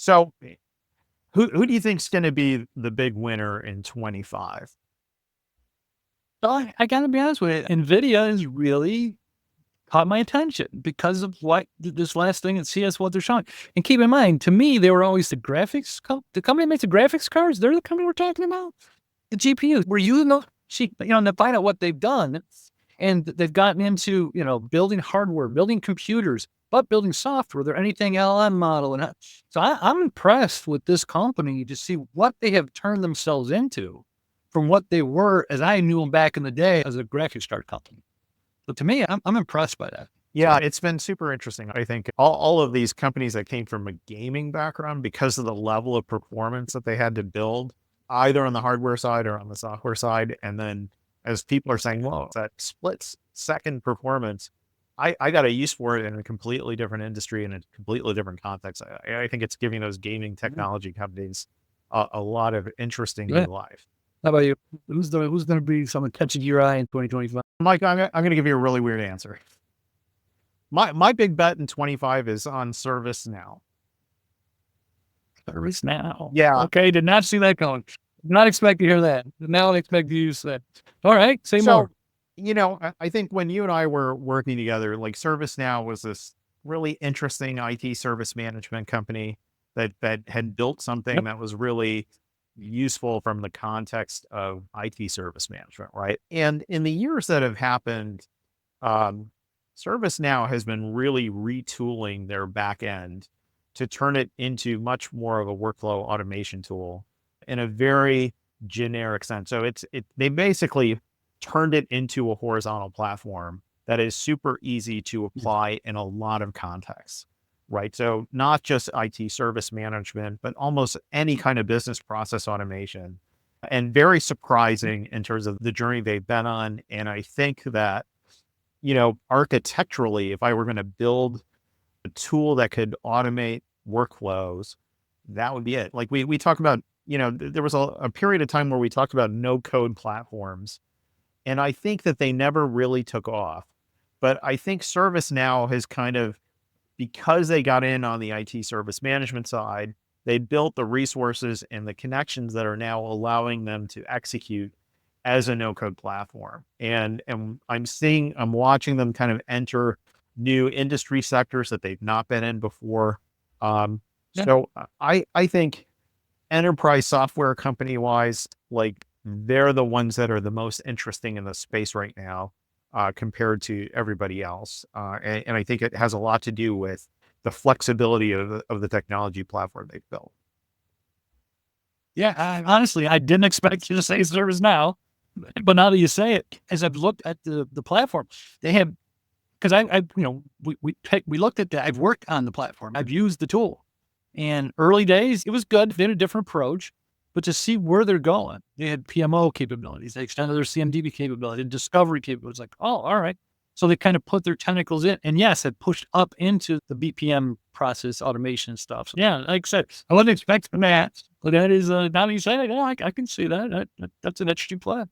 So who do you think's going to be the big winner in 25? So I gotta be honest with you, NVIDIA has really caught my attention because of what this last thing at CS, what they're showing. And keep in mind, to me, they were always the company that makes the graphics cards. They're the company we're talking about. The GPUs. We're using those cheap, to find out what they've done. And they've gotten into, building hardware, building computers, but building software. They're anything LM model. I'm impressed with this company to see what they have turned themselves into from what they were as I knew them back in the day as a graphics card company. So to me, I'm impressed by that. Yeah, it's been super interesting. I think all of these companies that came from a gaming background, because of the level of performance that they had to build, either on the hardware side or on the software side. And then as people are saying, whoa, that split second performance, I got a use for it in a completely different industry and a completely different context. I think it's giving those gaming technology companies a lot of interesting new Yeah. life. How about you? Who's going to be someone catching your eye in 2025? Mike, I'm going to give you a really weird answer. My big bet in 25 is on ServiceNow. ServiceNow. Yeah. Okay, did not see that going. Did not expect to hear that. Did not expect to use that. All right, say So, more. I think when you and I were working together, like ServiceNow was this really interesting IT service management company that had built something Yep. that was really useful from the context of IT service management, right? And in the years that have happened, um, ServiceNow has been really retooling their back end to turn it into much more of a workflow automation tool in a very generic sense. So they basically turned it into a horizontal platform that is super easy to apply in a lot of contexts, right? So not just IT service management, but almost any kind of business process automation, and very surprising in terms of the journey they've been on. And I think that, architecturally, if I were going to build a tool that could automate workflows, that would be it. Like we talk about, there was a period of time where we talked about no code platforms. And I think that they never really took off. But I think ServiceNow has kind of, because they got in on the IT service management side, they built the resources and the connections that are now allowing them to execute as a no code platform. And I'm watching them kind of enter new industry sectors that they've not been in before. Um, Yeah. so I think enterprise software company wise, like they're the ones that are the most interesting in the space right now, compared to everybody else. And I think it has a lot to do with the flexibility of the technology platform they've built. Yeah, honestly, I didn't expect you to say ServiceNow, but now that you say it, as I've looked at the platform, they have, because we looked at that. I've worked on the platform. I've used the tool, and early days it was good. They had a different approach, but to see where they're going, they had PMO capabilities. They extended their CMDB capability and discovery capabilities. Like, oh, all right. So they kind of put their tentacles in, and yes, it pushed up into the BPM process automation stuff. So yeah, like I said, I wasn't expecting that, but that is now that you say it, yeah, I can see that. That's an interesting play.